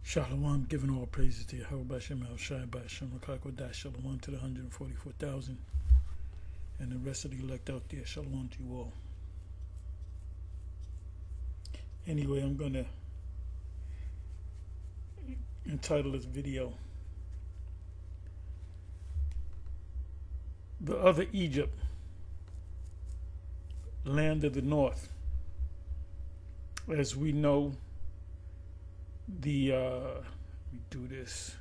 Shalom, giving all praises to Yahweh Bashem El Shai Bashem Rakakodash. Shalom to the 144,000 and the rest of the elect out there. Shalom to you all. Anyway, I'm going to entitle this video The Other Egypt, Land of the North. As we know, let me do this.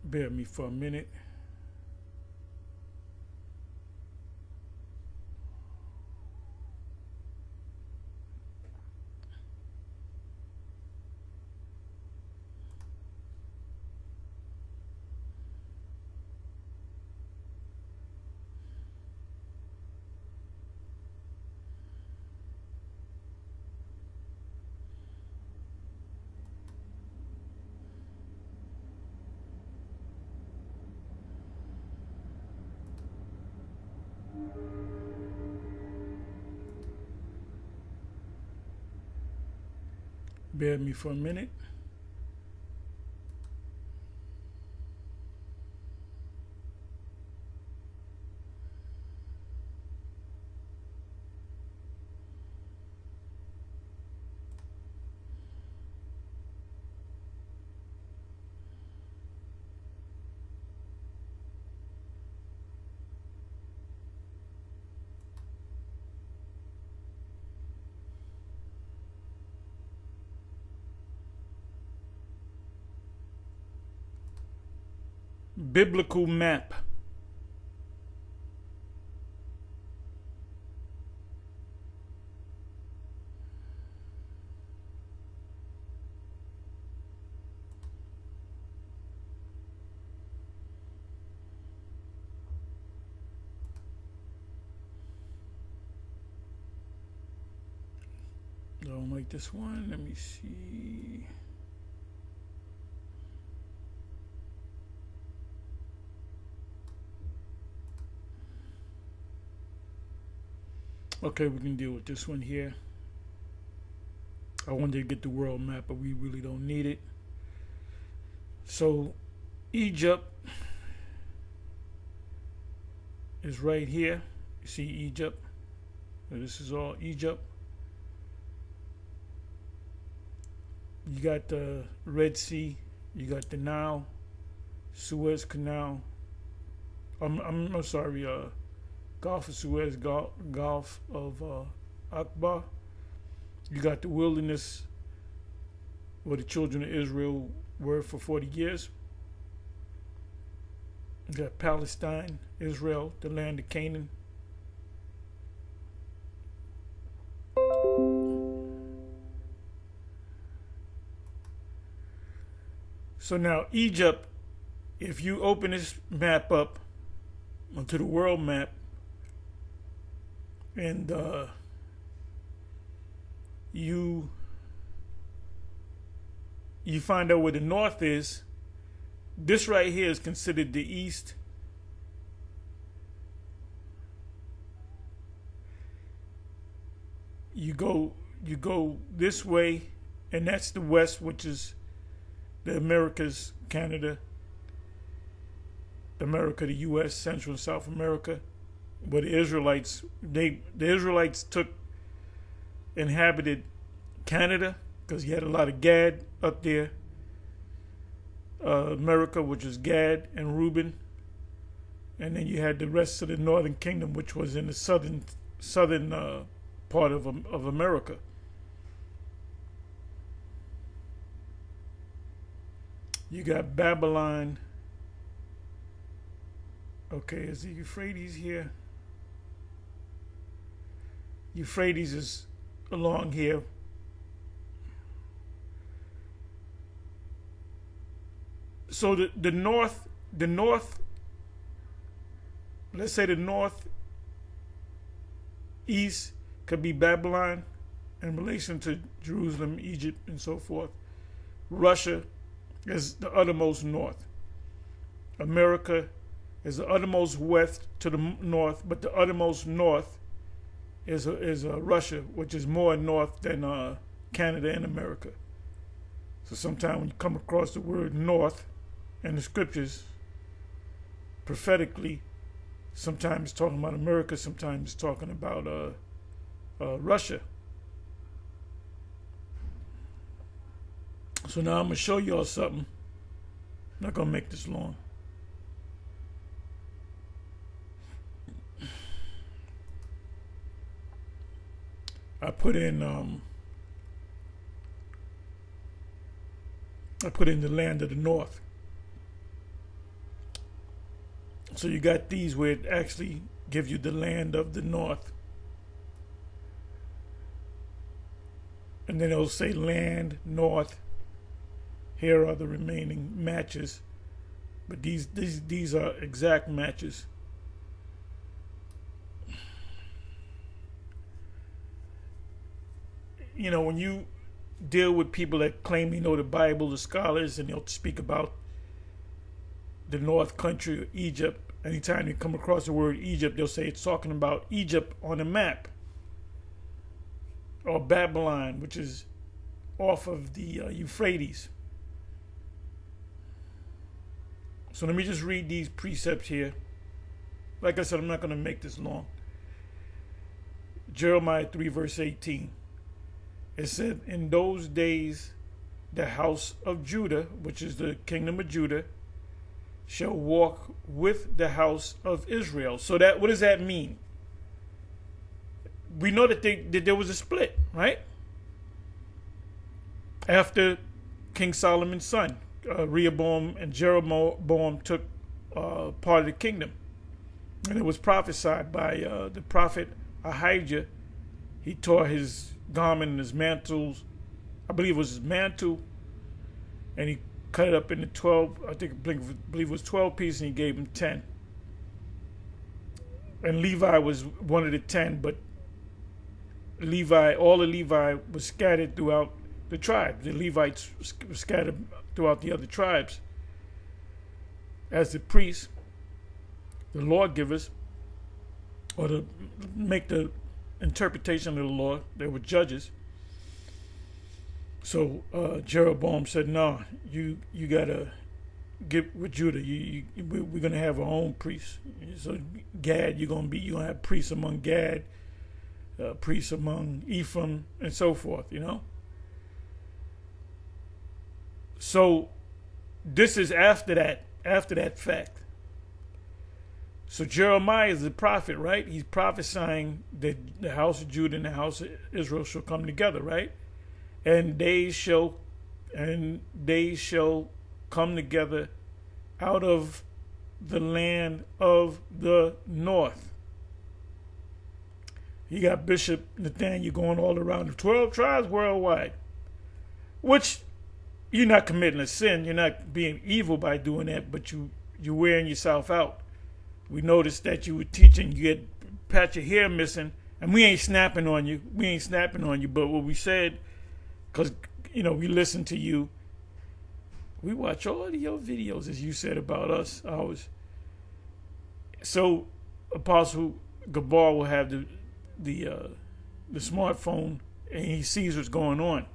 Bear with me for a minute. Bear with me for a minute. Biblical map. Don't like this one. Let me see. Okay, we can deal with this one here. I wanted to get the world map, but we really don't need it. So, Egypt is right here. You see Egypt? So this is all Egypt. You got the Red Sea. You got the Nile, Suez Canal. I'm sorry. Gulf of Suez, Gulf of Aqaba. You got the wilderness where the children of Israel were for 40 years. You got Palestine, Israel, the land of Canaan. So now Egypt, if you open this map up onto the world map, and you find out where the north is. This right here is considered the east. You go this way, and that's the west, which is the Americas, Canada, America, the U.S., Central and South America. But the Israelites, the Israelites inhabited Canada because you had a lot of Gad up there. America, which is Gad and Reuben, and then you had the rest of the northern kingdom, which was in the southern part of America. You got Babylon. Okay, is the Euphrates here? Euphrates is along here. So the north, let's say the northeast could be Babylon in relation to Jerusalem, Egypt, and so forth. Russia is the uttermost north. America is the uttermost west to the north, but the uttermost north is Russia, which is more north than Canada and America. So sometimes when you come across the word north in the scriptures, prophetically, sometimes it's talking about America, sometimes it's talking about Russia. So now I'm going to show y'all something. I'm not going to make this long. I put in the land of the north. So you got these where it actually gives you the land of the north. And then it'll say land north. Here are the remaining matches. But these are exact matches. You know, when you deal with people that claim they know the Bible, the scholars, and they'll speak about the North Country or Egypt, anytime you come across the word Egypt, they'll say it's talking about Egypt on a map. Or Babylon, which is off of the Euphrates. So let me just read these precepts here. Like I said, I'm not going to make this long. Jeremiah 3 verse 18. It said, in those days, the house of Judah, which is the kingdom of Judah, shall walk with the house of Israel. So that, what does that mean? We know that there was a split, right? After King Solomon's son, Rehoboam and Jeroboam took part of the kingdom. And it was prophesied by the prophet Ahijah. He tore his garment and his mantles, I believe it was his mantle, and he cut it up into 12, I believe it was 12 pieces, and he gave him 10. And Levi was one of the 10, but all of Levi was scattered throughout the tribes. The Levites were scattered throughout the other tribes. As the priests, the lawgivers, or to make the interpretation of the law, they were judges. So Jeroboam said, "No, you gotta get with Judah. We're gonna have our own priests. So Gad, you're gonna have priests among Gad, priests among Ephraim, and so forth. You know." So this is after that fact. So Jeremiah is the prophet, right? He's prophesying that the house of Judah and the house of Israel shall come together, right? And they shall come together out of the land of the north. You got Bishop Nathaniel going all around the 12 tribes worldwide, which you're not committing a sin. You're not being evil by doing that, but you're wearing yourself out. We noticed that you were teaching, you had a patch of hair missing, and we ain't snapping on you. But what we said, because, you know, we listen to you. We watch all of your videos, as you said about us, ours. So Apostle Gabar will have the smartphone, and he sees what's going on.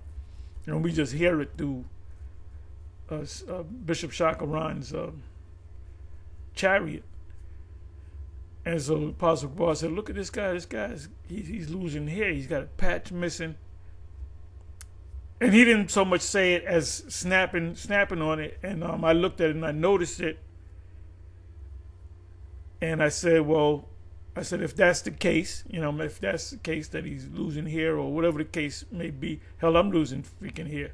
And we just hear it through Bishop Shakaran's chariot. And so Apostle Gabar said, "Look at this guy. He's losing hair. He's got a patch missing." And he didn't so much say it as snapping on it. And I looked at it and I noticed it. And I said, if that's the case, if that's the case that he's losing hair or whatever the case may be, hell, I'm losing freaking hair.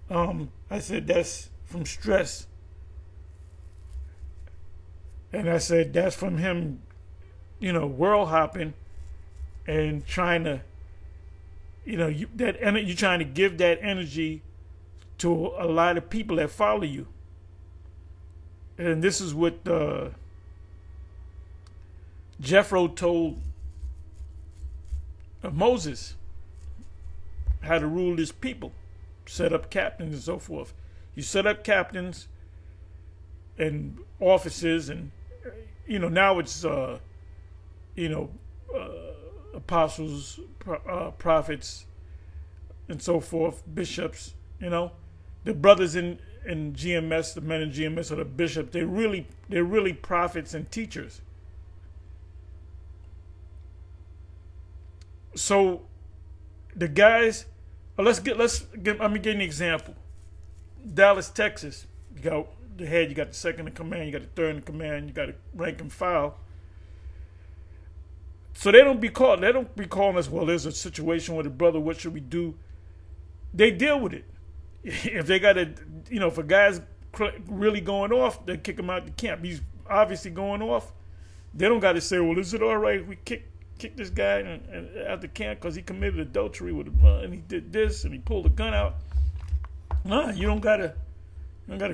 I said, that's from stress. And I said, that's from him, world hopping and trying to, you're trying to give that energy to a lot of people that follow you. And this is what Jethro told Moses, how to rule his people, set up captains and so forth. You set up captains and officers and now it's you know, apostles, prophets, and so forth, bishops. The brothers in GMS, the men in GMS, or the bishops. They're really prophets and teachers. So the guys, let me give you an example. Dallas, Texas. You got the head, you got the second in command, you got the third in command, you got the rank and file. So they don't be calling us, well, there's a situation with a brother, what should we do? They deal with it. If they got if a guy's really going off, they kick him out the camp. He's obviously going off. They don't got to say, well, is it all right if we kick this guy out the camp because he committed adultery with and he did this and he pulled a gun out? Nah, you don't gotta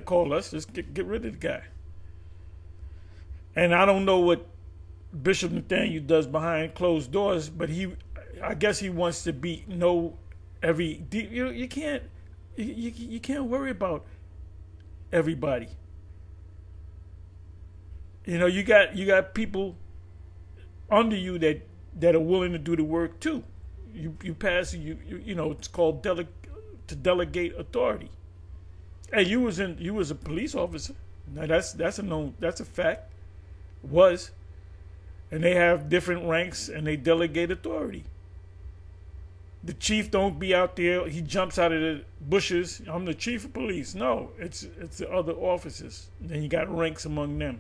call us. Just get rid of the guy. And I don't know what Bishop Nathaniel does behind closed doors, but I guess he wants to you can't worry about everybody. You got people under you that are willing to do the work too. You pass it's called to delegate authority. Hey, you was a police officer. Now that's a fact. Was. And they have different ranks and they delegate authority. The chief don't be out there, he jumps out of the bushes, I'm the chief of police. No, it's the other officers. And then you got ranks among them.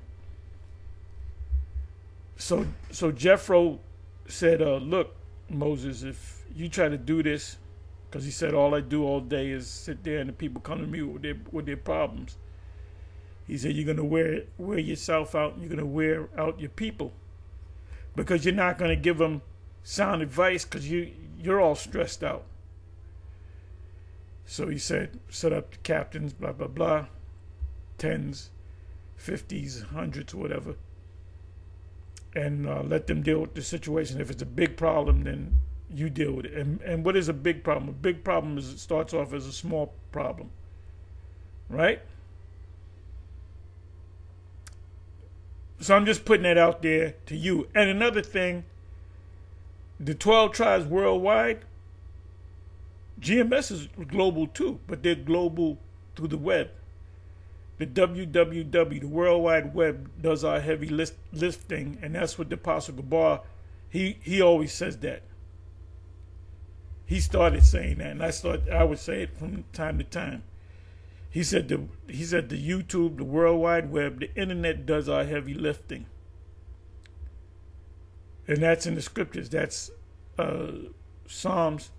So Jethro said, look, Moses, if you try to do this, because he said all I do all day is sit there and the people come to me with their problems. He said you're gonna wear yourself out and you're gonna wear out your people. Because you're not gonna give them sound advice because you're all stressed out. So he said, set up the captains, blah, blah, blah, 10s, 50s, 100s, whatever, and let them deal with the situation. If it's a big problem, then you deal with it. And what is a big problem? A big problem is it starts off as a small problem, right? So I'm just putting that out there to you. And another thing, the 12 tribes worldwide, GMS is global too, but they're global through the web. The WWW, the World Wide Web, does our heavy lifting, and that's what the Apostle Gabar, he always says that. He started saying that, and I would say it from time to time. He said the YouTube, the World Wide Web, the internet does our heavy lifting. And that's in the scriptures. That's Psalms.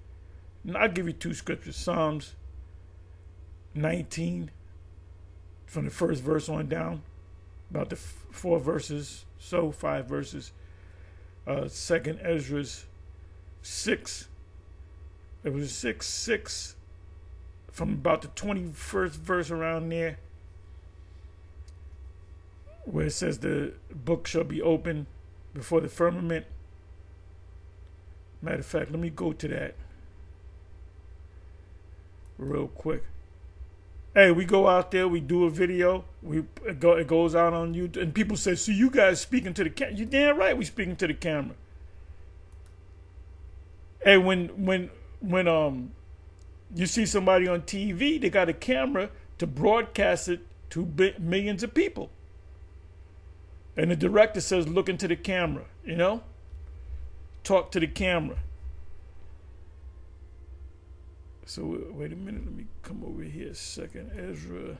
And I'll give you two scriptures. Psalms 19, from the first verse on down, about the 5 verses. 2nd Ezra's 6. It was 6, from about the 21st verse around there, where it says the book shall be open before the firmament. Matter of fact, let me go to that real quick. Hey, we go out there, we do a video, it goes out on YouTube, and people say, "So you guys speaking to the camera?" You're damn right, we speaking to the camera. Hey, when you see somebody on TV, they got a camera to broadcast it to millions of people. And the director says, look into the camera, talk to the camera. So wait a minute, let me come over here a second. Ezra.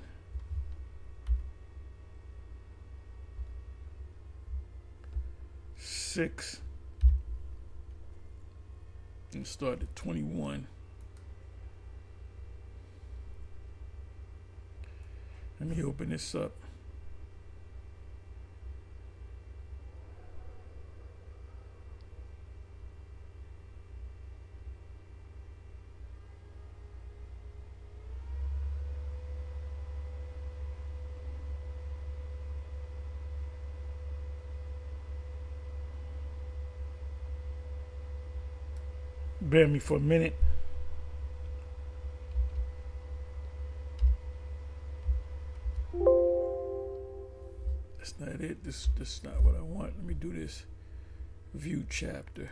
Six. And start at 21. Let me open this up. Bear me for a minute. That's not it. This is not what I want. Let me do this. View chapter.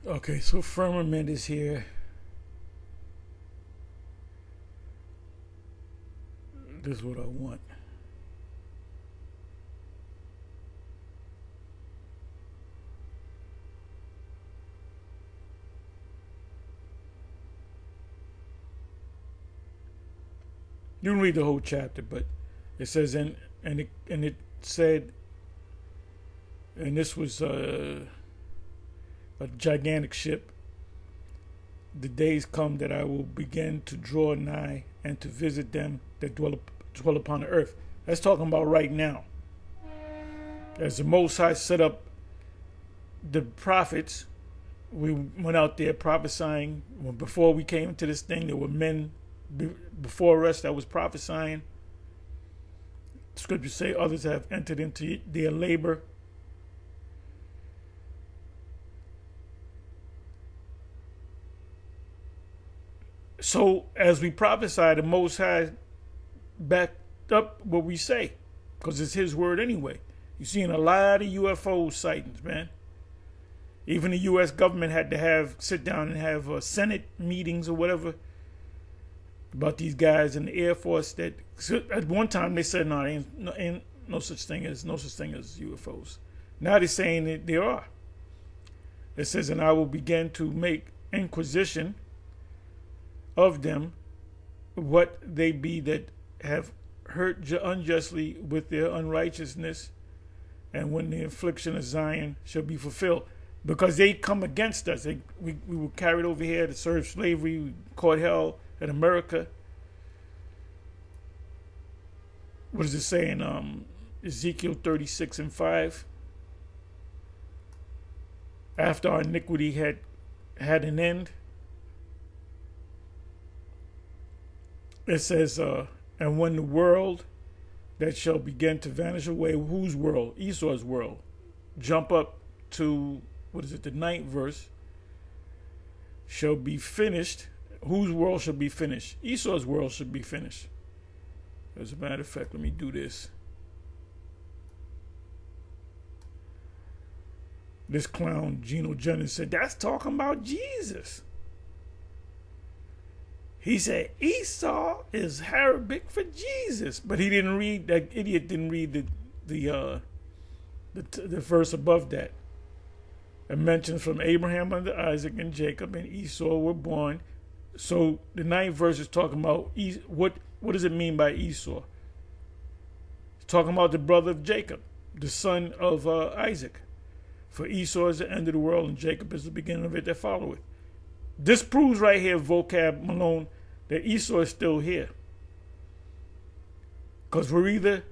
Okay, so firmament is here. This is what I want. You can read the whole chapter, but it says and it said, and this was a gigantic ship. The days come that I will begin to draw nigh and to visit them that dwell upon the earth. That's talking about right now. As the Most High set up the prophets, we went out there prophesying. Before we came into this thing, there were men before us that was prophesying. Scriptures say others have entered into their labor. So as we prophesy, the Most High backed up what we say, because it's His word anyway. You're seeing a lot of UFO sightings, man. Even the U.S. government had to sit down and have Senate meetings or whatever about these guys in the Air Force. That at one time they said no, ain't no such thing as UFOs. Now they're saying that there are. It says, and I will begin to make inquisition of them, what they be that have hurt unjustly with their unrighteousness, and when the affliction of Zion shall be fulfilled. Because they come against us. We were carried over here to serve slavery, we caught hell in America. What does it say in Ezekiel 36:5? After our iniquity had an end, it says, and when the world that shall begin to vanish away, whose world? Esau's world. Jump up to, the 9th verse, shall be finished. Whose world shall be finished? Esau's world should be finished. As a matter of fact, let me do this. This clown, Geno Jennings, said, that's talking about Jesus. He said Esau is Arabic for Jesus, but he didn't read. That idiot didn't read the verse above that. It mentions from Abraham unto Isaac and Jacob and Esau were born. So the 9th verse is talking about what does it mean by Esau? It's talking about the brother of Jacob, the son of Isaac. For Esau is the end of the world, and Jacob is the beginning of it that followeth. This proves right here, Vocab Malone, that Esau is still here. Because we're either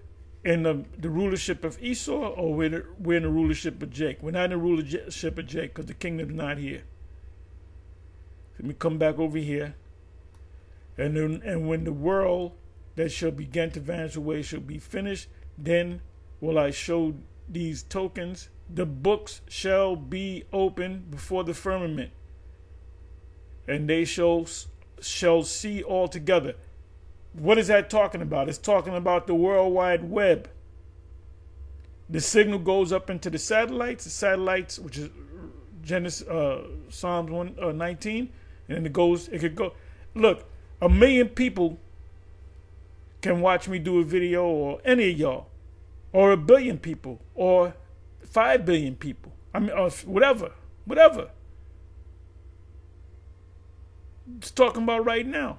in the rulership of Esau or we're in the rulership of Jake. We're not in the rulership of Jake because the kingdom is not here. Let me come back over here. And when the world that shall begin to vanish away shall be finished, then will I show these tokens. The books shall be opened before the firmament, and they shall see all together. What is that talking about? It's talking about the World Wide Web. The signal goes up into the satellites, which is Genesis, Psalms 119, and then it could go. Look, 1 million people can watch me do a video, or any of y'all, or 1 billion people, or 5 billion people. I mean, or whatever. It's talking about right now.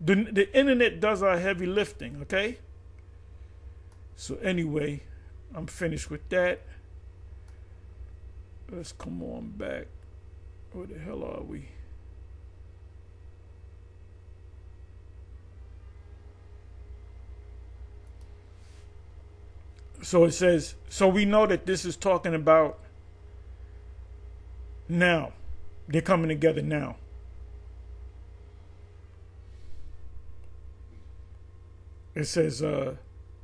The internet does our heavy lifting, okay? So anyway, I'm finished with that. Let's come on back. Where the hell are we? So it says, so we know that this is talking about now. They're coming together now. It says,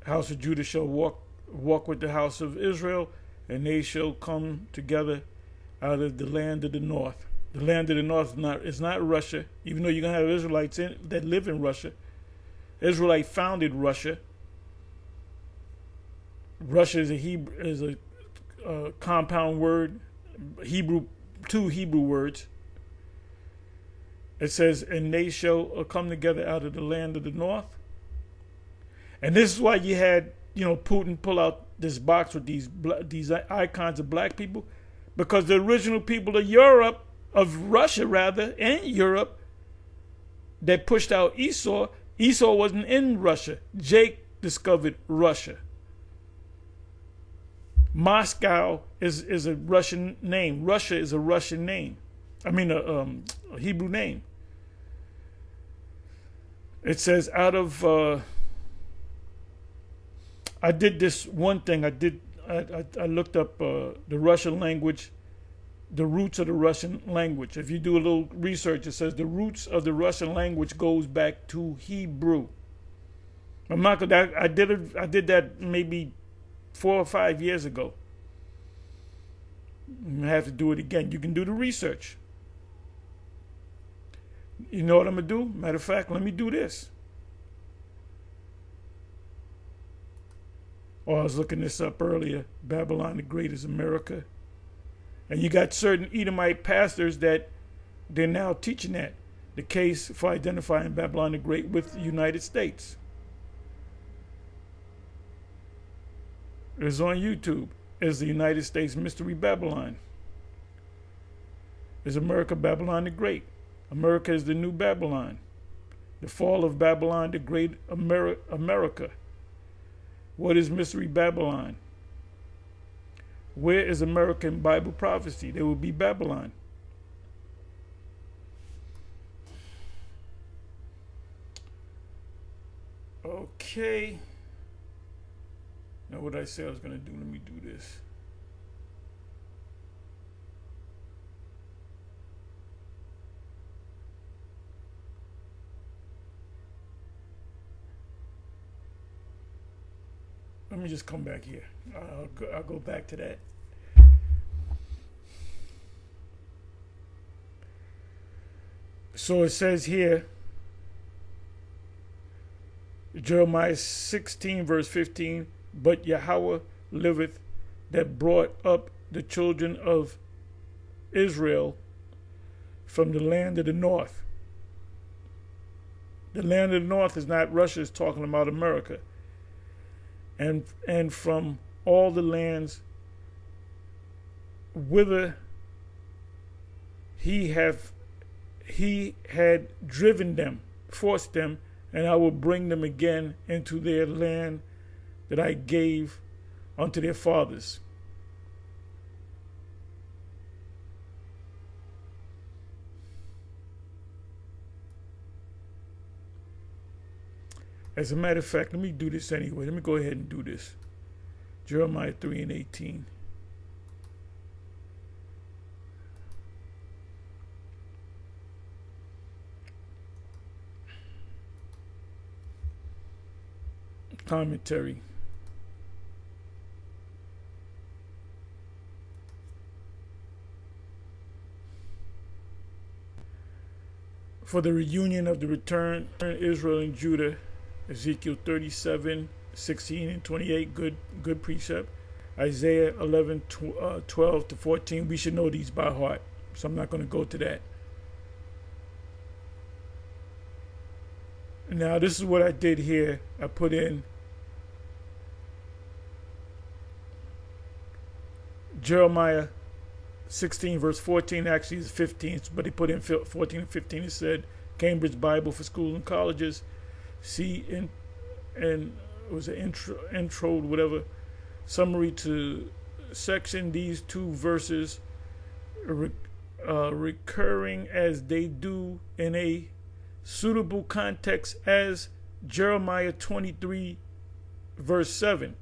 house of Judah shall walk with the house of Israel, and they shall come together out of the land of the north. The land of the north is not Russia, even though you're going to have Israelites that live in Russia. Israelite founded Russia. Russia is a compound word, two Hebrew words. It says, and they shall come together out of the land of the north. And this is why you had, Putin pull out this box with these icons of black people, because the original people of Russia and Europe, that pushed out Esau. Esau wasn't in Russia. Jake discovered Russia. Moscow is a Russian name. Russia is a Russian name. I mean, a Hebrew name. It says out of. I did this one thing. I looked up the Russian language, the roots of the Russian language. If you do a little research, it says the roots of the Russian language goes back to Hebrew. I'm not gonna. I did that maybe 4 or 5 years ago. I have to do it again. You can do the research. You know what I'm gonna do? Matter of fact, let me do this. I was looking this up earlier. Babylon the Great is America. And you got certain Edomite pastors that they're now teaching that. The case for identifying Babylon the Great with the United States. It's on YouTube. It's the United States Mystery Babylon. Is America Babylon the Great? America is the new Babylon. The fall of Babylon the Great, America. What is Mystery Babylon? Where is American Bible prophecy? There will be Babylon. Okay. Now what did I say I was going to do? Let me do this. Let me just come back here. I'll go back to that. So it says here, Jeremiah 16 verse 15, but Yahweh liveth, that brought up the children of Israel from the land of the north. The land of the north is not Russia, it's talking about America. And from all the lands whither he had driven them, forced them, and I will bring them again into their land that I gave unto their fathers. As a matter of fact, let me do this anyway. Let me go ahead and do this. Jeremiah 3 and 18. Commentary. For the reunion of the return of Israel and Judah, Ezekiel 37, 16 and 28, good precept. Isaiah 11, 12 to 14, we should know these by heart, so I'm not going to go to that. Now, this is what I did here. I put in Jeremiah 16, verse 14, actually is 15, but he put in 14 and 15. It said, Cambridge Bible for schools and colleges. See, and it was an intro, whatever, summary to section. These two verses recurring as they do in a suitable context as Jeremiah 23 verse 7.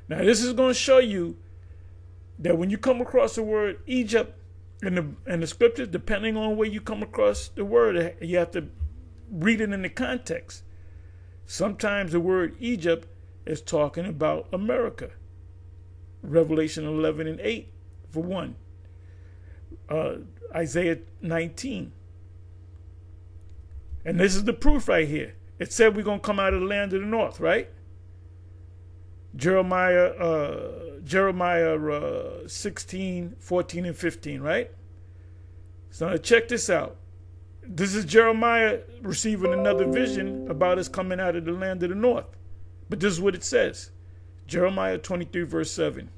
Now this is going to show you that when you come across the word Egypt in the scriptures, depending on where you come across the word, you have to read it in the context. Sometimes the word Egypt is talking about America. Revelation 11 and 8 for one. Isaiah 19. And this is the proof right here. It said we're going to come out of the land of the north, right? Jeremiah 16, 14, and 15, right? So now check this out. This is Jeremiah receiving another vision about us coming out of the land of the north. But this is what it says. Jeremiah 23, verse 7.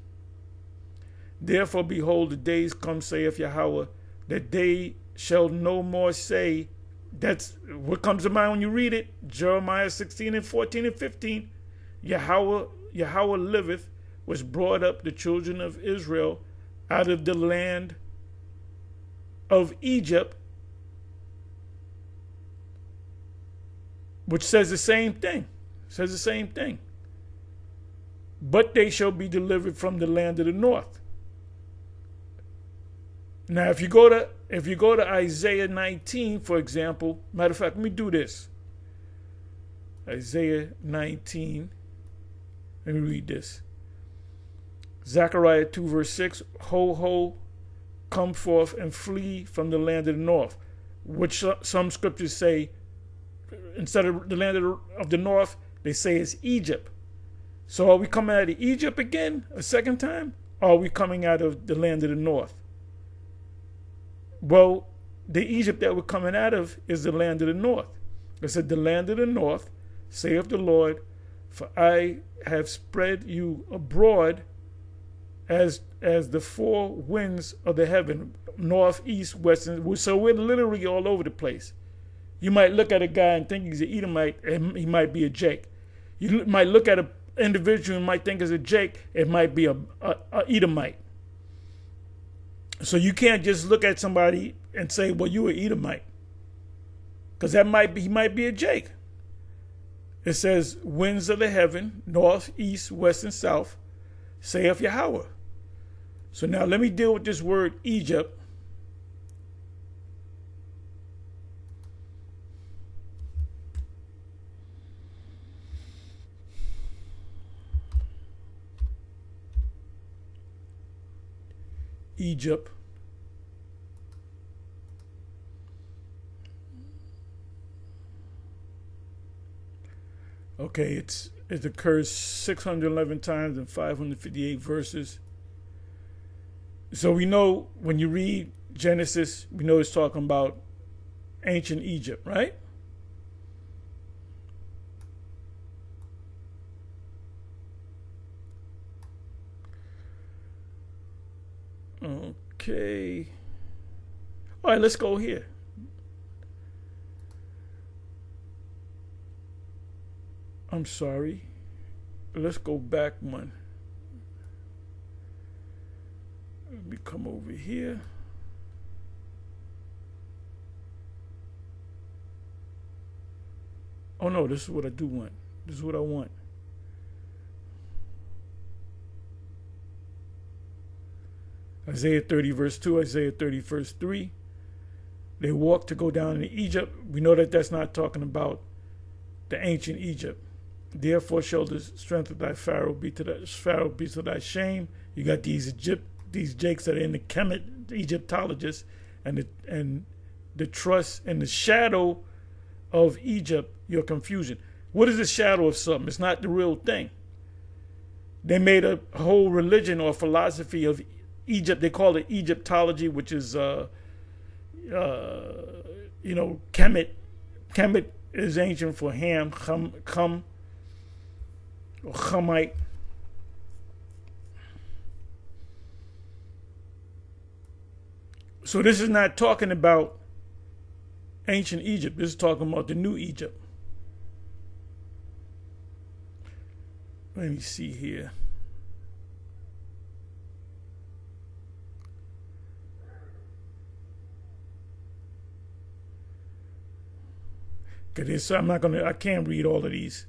Therefore, behold, the days come, saith Yahweh, that they shall no more say. That's what comes to mind when you read it. Jeremiah 16 and 14 and 15. Yahweh liveth, which brought up the children of Israel out of the land of Egypt, which says the same thing. Says the same thing. But they shall be delivered from the land of the north. Now, if you go to Isaiah 19, for example, matter of fact, let me do this. Isaiah 19. Let me read this. Zechariah 2, verse 6. Ho, ho, come forth and flee from the land of the north. Which some scriptures say, instead of the land of the north, they say it's Egypt. So are we coming out of Egypt again a second time? Or are we coming out of the land of the north? Well, the Egypt that we're coming out of is the land of the north. It said, the land of the north, saith the Lord, for I have spread you abroad as the four winds of the heaven, north, east, west, and so we're literally all over the place. You might look at a guy and think he's an Edomite, and he might be a Jake. You might look at an individual and might think he's a Jake, it might be a Edomite. So you can't just look at somebody and say, well, you an Edomite. Because he might be a Jake. It says, winds of the heaven, north, east, west, and south, saith Yahweh. So now let me deal with this word Egypt. Egypt. Okay, it occurs 611 times in 558 verses. So we know when you read Genesis, we know it's talking about ancient Egypt, right? Okay. All right, let's go here. I'm sorry. Let's go back one. Let me come over here. Oh no, this is what I do want. This is what I want. Isaiah 30 verse 2, Isaiah 30 verse 3. They walked to go down into Egypt. We know that that's not talking about the ancient Egypt. Therefore shall the strength of thy Pharaoh be to thy shame. You got these Jakes that are in the Kemet, the Egyptologists, and the trust and the shadow of Egypt, your confusion. What is the shadow of something? It's not the real thing. They made a whole religion or philosophy of Egypt. They call it Egyptology, which is Kemet. Kemet is ancient for Ham, Chum, or Hamite. So this is not talking about ancient Egypt. This is talking about the new Egypt. Let me see here. . Cause I can't read all of these.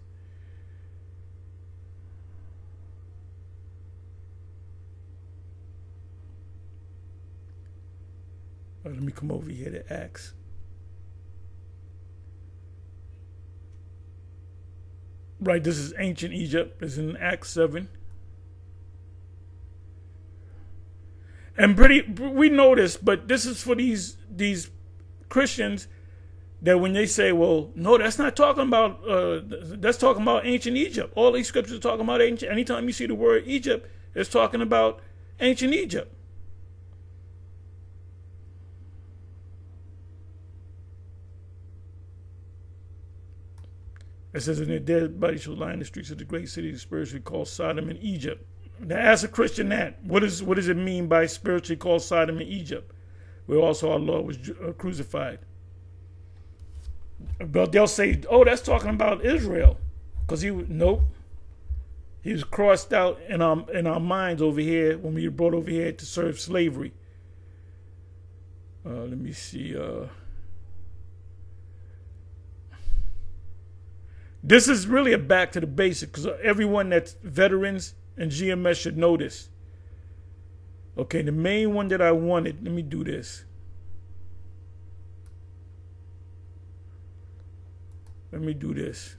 Let me come over here to Acts. Right, this is ancient Egypt. It's in Acts 7. And we know this, but this is for these Christians that when they say, well, no, that's not talking about, that's talking about ancient Egypt. All these scriptures are talking about ancient. Anytime you see the word Egypt, it's talking about ancient Egypt. It says, and their dead bodies shall lie in the streets of the great city, spiritually called Sodom and Egypt. Now, ask a Christian that. What does it mean by spiritually called Sodom and Egypt, where also our Lord was crucified? But they'll say, oh, that's talking about Israel. Because nope. He was crossed out in our minds over here when we were brought over here to serve slavery. Let me see. This is really a back to the basics, because everyone that's veterans and GMS should know this. Okay, the main one that I wanted, let me do this. Let me do this.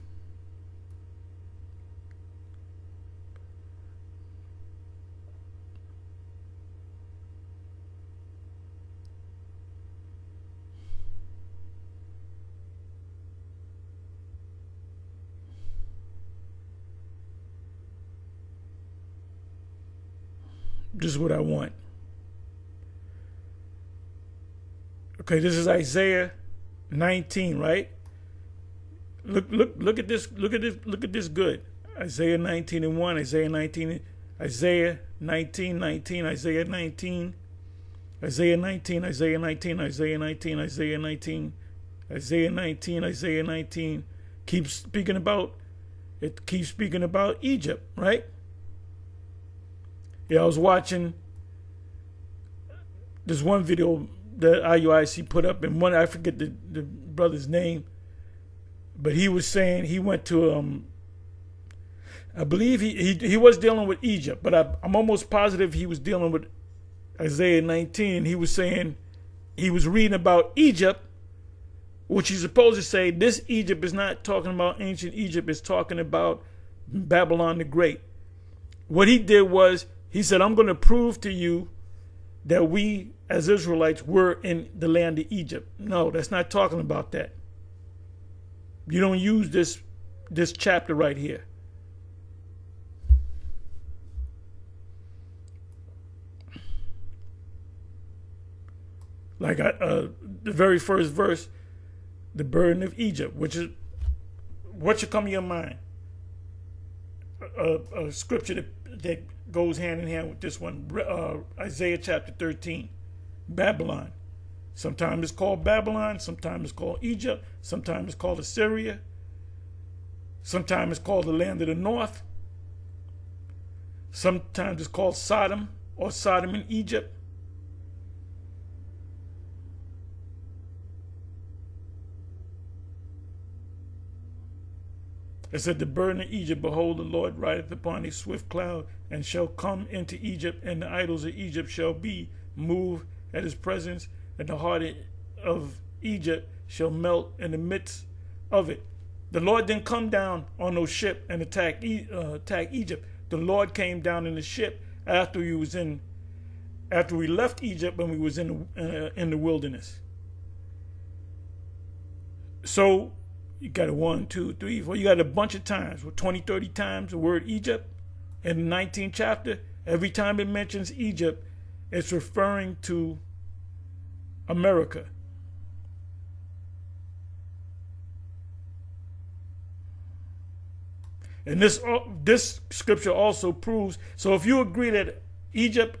This is what I want. Okay, this is Isaiah 19, right? Look at this. Look at this good. Isaiah 19:1, Isaiah 19, Isaiah 19:19, Isaiah 19, Isaiah 19, Isaiah 19, Isaiah 19, Isaiah 19, Isaiah 19, Isaiah 19. Keeps speaking about Egypt, right? Yeah, I was watching this one video that IUIC put up, and I forget the brother's name, but he was saying he went to I believe he was dealing with Egypt, but I'm almost positive he was dealing with Isaiah 19, and he was saying he was reading about Egypt, which he's supposed to say this Egypt is not talking about ancient Egypt, it's talking about Babylon the Great. What he did was, he said, I'm going to prove to you that we as Israelites were in the land of Egypt. No, that's not talking about that. You don't use this chapter right here. Like the very first verse, the burden of Egypt, which is what should come to your mind? A scripture that goes hand in hand with this one, Isaiah chapter 13, Babylon. Sometimes it's called Babylon, sometimes it's called Egypt, sometimes it's called Assyria, sometimes it's called the land of the north, sometimes it's called Sodom or Sodom in Egypt. It said, the burden of Egypt, behold, the Lord rideth upon a swift cloud, and shall come into Egypt, and the idols of Egypt shall be moved at his presence, and the heart of Egypt shall melt in the midst of it. The Lord didn't come down on no ship and attack Egypt. The Lord came down in the ship after we left Egypt, when we was in the wilderness. So you got a 1, 2, 3, 4. You got a bunch of times, 20, 30 times the word Egypt in the 19th chapter. Every time it mentions Egypt, it's referring to America. And this scripture also proves, so if you agree that Egypt,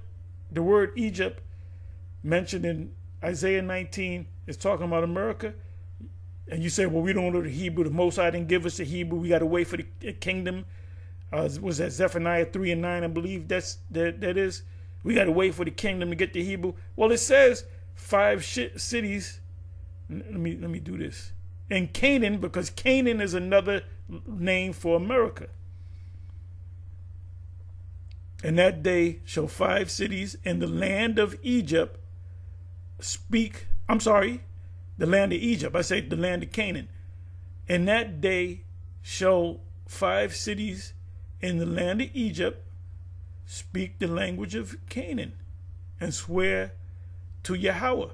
the word Egypt mentioned in Isaiah 19 is talking about America, and you say, well, we don't know the Hebrew, the Most High didn't give us the Hebrew, we got to wait for the kingdom. Was that Zephaniah 3:9, I believe that is. We got to wait for the kingdom to get the Hebrew. Well, it says 5 cities. Let me do this. and Canaan, because Canaan is another name for America. In that day shall 5 cities in the land of Egypt the land of Egypt. I say the land of Canaan. In that day shall 5 cities in the land of Egypt speak the language of Canaan and swear to Yahweh.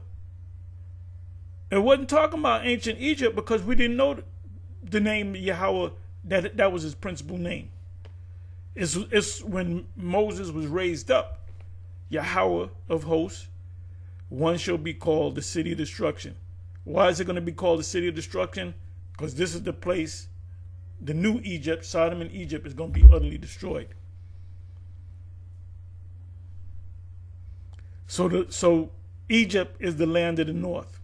It wasn't talking about ancient Egypt because we didn't know the name Yahweh, that was his principal name. It's when Moses was raised up, Yahweh of hosts, one shall be called the city of destruction. Why is it going to be called the city of destruction? Because this is the place, the new Egypt, Sodom and Egypt, is going to be utterly destroyed. So Egypt is the land of the north.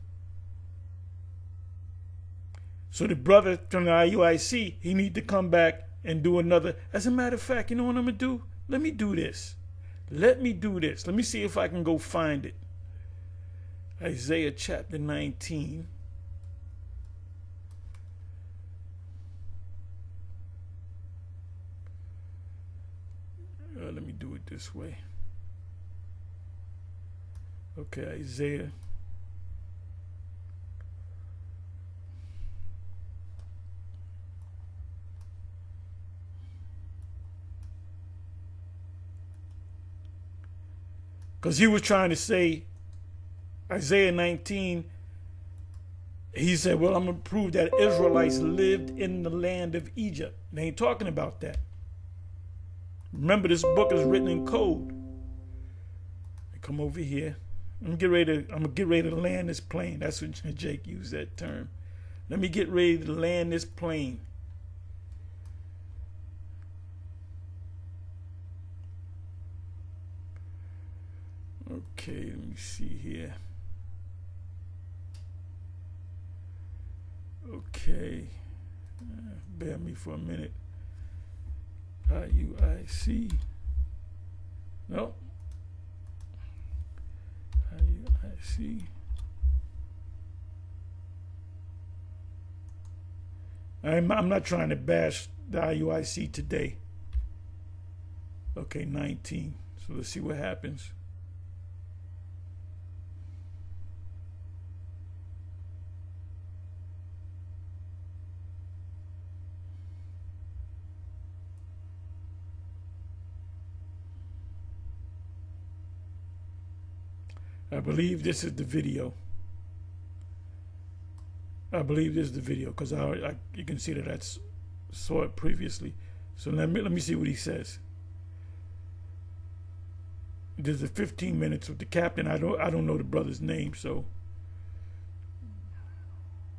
So the brother from the IUIC, he need to come back and do another. As a matter of fact, you know what I'm going to do? Let me do this. Let me see if I can go find it. Isaiah chapter 19. Let me do it this way. Okay, Isaiah. Because he was trying to say, Isaiah 19, he said, well, I'm going to prove that Israelites lived in the land of Egypt. They ain't talking about that. Remember, this book is written in code. I come over here. I'm going to get ready to land this plane. That's what Jake used that term. Let me get ready to land this plane. Okay, let me see here. Okay, bear me for a minute. IUIC. No. IUIC. I'm not trying to bash the IUIC today. Okay, 19. So let's see what happens. I believe this is the video. Because you can see that I saw it previously. So let me see what he says. There's a 15 minutes with the captain. I don't know the brother's name, so.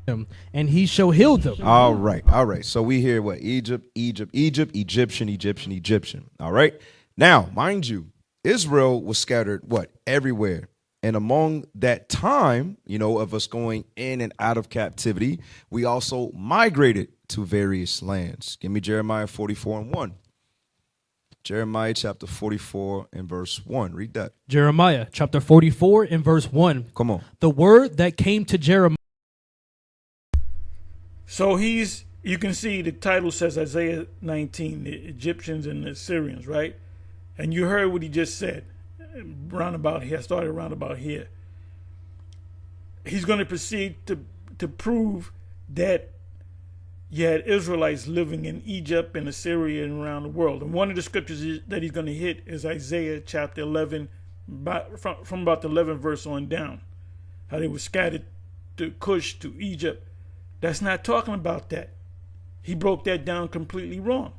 And he shall heal them. All right. So we hear what? Egypt, Egyptian. All right. Now, mind you, Israel was scattered what? Everywhere. And among that time, of us going in and out of captivity, we also migrated to various lands. Give me Jeremiah 44:1. Jeremiah chapter 44 and verse 1. Read that. Jeremiah chapter 44 and verse 1. Come on. The word that came to Jeremiah. So you can see the title says Isaiah 19, the Egyptians and the Assyrians, right? And you heard what he just said. Roundabout here, started roundabout here. He's going to proceed to prove that you had Israelites living in Egypt and Assyria and around the world. And one of the scriptures that he's going to hit is Isaiah chapter 11, from about the 11th verse on down. How they were scattered to Cush, to Egypt. That's not talking about that. He broke that down completely wrong.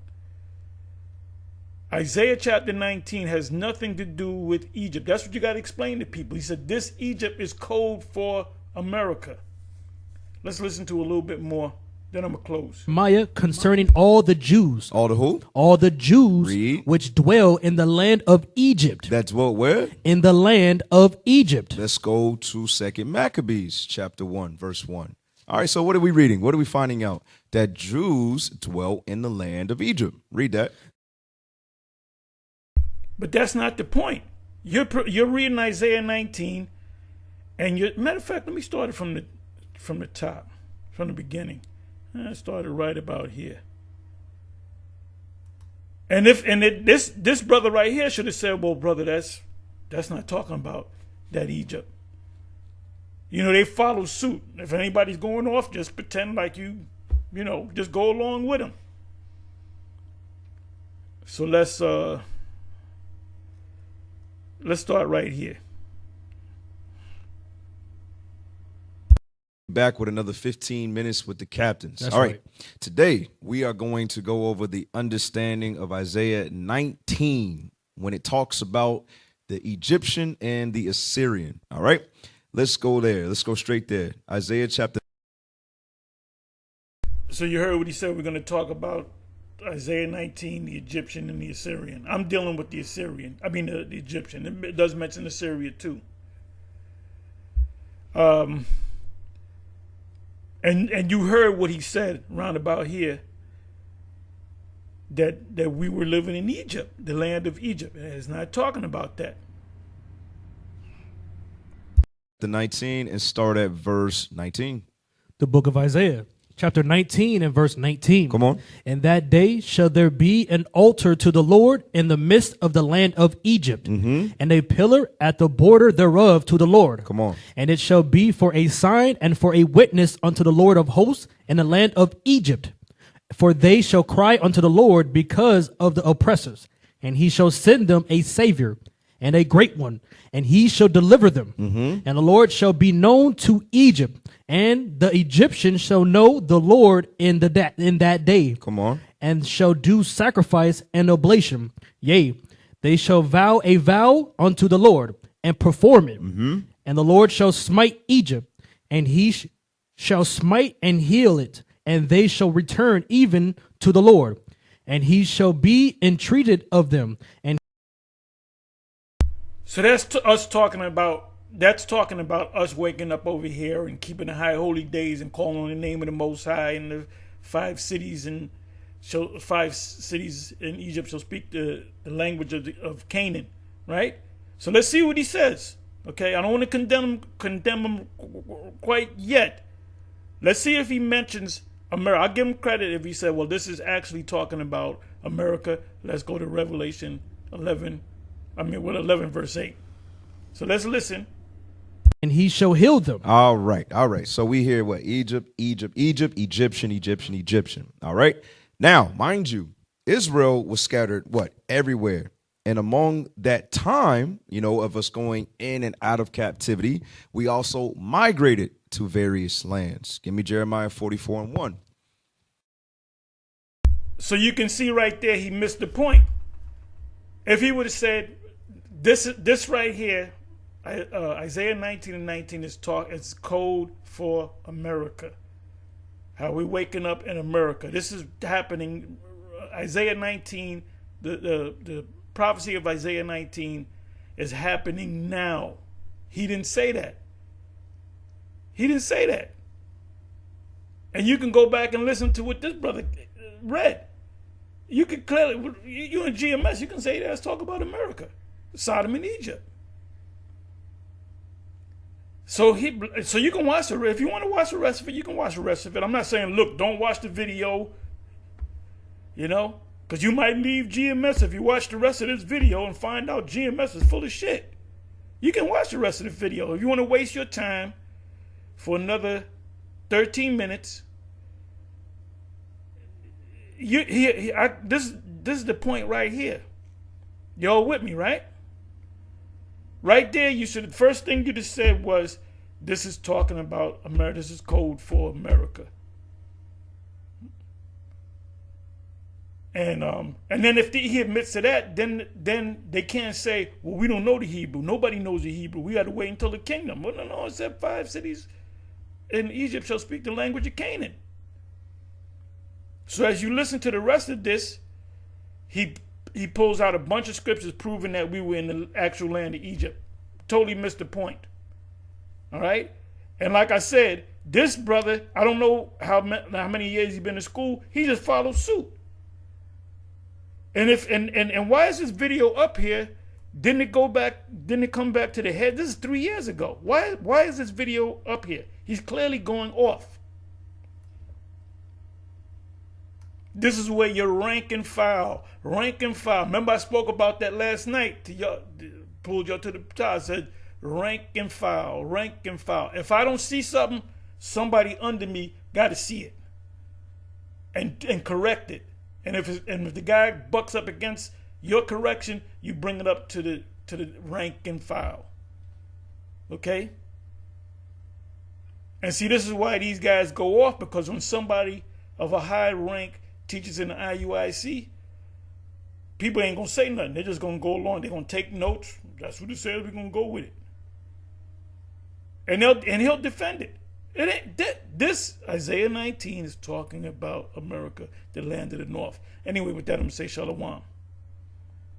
Isaiah chapter 19 has nothing to do with Egypt. That's what you got to explain to people. He said this Egypt is code for America. Let's listen to a little bit more, then I'm going to close. Jeremiah concerning all the Jews. All the who? All the Jews. Read. Which dwell in the land of Egypt. That's what, where? In the land of Egypt. Let's go to 2 Maccabees chapter 1, verse 1. All right, so what are we reading? What are we finding out? That Jews dwell in the land of Egypt. Read that. But that's not the point. You're reading Isaiah 19, and matter of fact, let me start it from the top. from the beginning. I started right about here. And this brother right here should have said, well, brother, that's not talking about that Egypt. They follow suit. If anybody's going off, just pretend like just go along with them. So let's start right here. Back with another 15 minutes with the captains. That's All right. right. Today, we are going to go over the understanding of Isaiah 19 when it talks about the Egyptian and the Assyrian. All right. Let's go there. Let's go straight there. Isaiah chapter. So you heard what he said. We're going to talk about Isaiah 19, the Egyptian and the Assyrian. I'm dealing with the Assyrian. I mean, the Egyptian. It does mention Assyria too. And you heard what he said round about here, that we were living in Egypt, the land of Egypt. And it's not talking about that. The 19 and start at verse 19. The book of Isaiah, chapter 19 and verse 19. Come on. In that day shall there be an altar to the Lord in the midst of the land of Egypt, and a pillar at the border thereof to the Lord. Come on. And it shall be for a sign and for a witness unto the Lord of hosts in the land of Egypt. For they shall cry unto the Lord because of the oppressors, and he shall send them a savior and a great one, and he shall deliver them. And the Lord shall be known to Egypt, and the Egyptians shall know the Lord in that day. Come on. And shall do sacrifice and oblation. Yea, they shall vow a vow unto the Lord and perform it. And the Lord shall smite Egypt, and he shall smite and heal it, and they shall return even to the Lord, and he shall be entreated of them. And So that's us talking about. That's talking about us waking up over here and keeping the high holy days and calling on the name of the Most High, and the 5 cities in Egypt shall speak the language of Canaan, right? So let's see what he says. Okay, I don't want to condemn him quite yet. Let's see if he mentions America. I'll give him credit if he said, well, this is actually talking about America. Let's go to Revelation 11 verse 8. So let's listen. and he shall heal them. All right. All right. So we hear what? Egypt, Egyptian. All right. Now, mind you, Israel was scattered everywhere. And among that time, of us going in and out of captivity, we also migrated to various lands. Give me Jeremiah 44:1. So you can see right there, he missed the point. If he would have said, this right here, Isaiah 19:19 is code for America. How we waking up in America. This is happening. Isaiah 19, the prophecy of Isaiah 19 is happening now. He didn't say that. And you can go back and listen to what this brother read. You can clearly, you in GMS, you can say that's talk about America, Sodom and Egypt. So you can watch the, if you want to watch the rest of it, you can watch the rest of it. I'm not saying, look, don't watch the video, because you might leave GMS if you watch the rest of this video and find out GMS is full of shit. You can watch the rest of the video. If you want to waste your time for another 13 minutes, this is the point right here. Y'all with me, right? Right there, first thing you just said was, this is talking about America. This is code for America. And then if he admits to that, then they can't say, well, we don't know the Hebrew. Nobody knows the Hebrew. We got to wait until the kingdom. Well, no, it said 5 cities in Egypt shall speak the language of Canaan. So as you listen to the rest of this, he pulls out a bunch of scriptures proving that we were in the actual land of Egypt. Totally missed the point. All right? And like I said, this brother, I don't know how many years he's been in school, he just followed suit. And why is this video up here? Didn't it come back to the head? This is 3 years ago. Why is this video up here? He's clearly going off. This is where your rank and file. Remember I spoke about that last night to y'all, pulled y'all to the top. I said rank and file. If I don't see something, somebody under me got to see it and correct it. And if the guy bucks up against your correction, you bring it up to the rank and file. Okay? And see, this is why these guys go off, because when somebody of a high rank teaches in the IUIC, people ain't gonna say nothing. They're just gonna go along. They're gonna take notes. That's what it says. We're gonna go with it. And he'll defend it. It ain't this Isaiah 19 is talking about America, the land of the north. Anyway, with that, I'm gonna say shalom.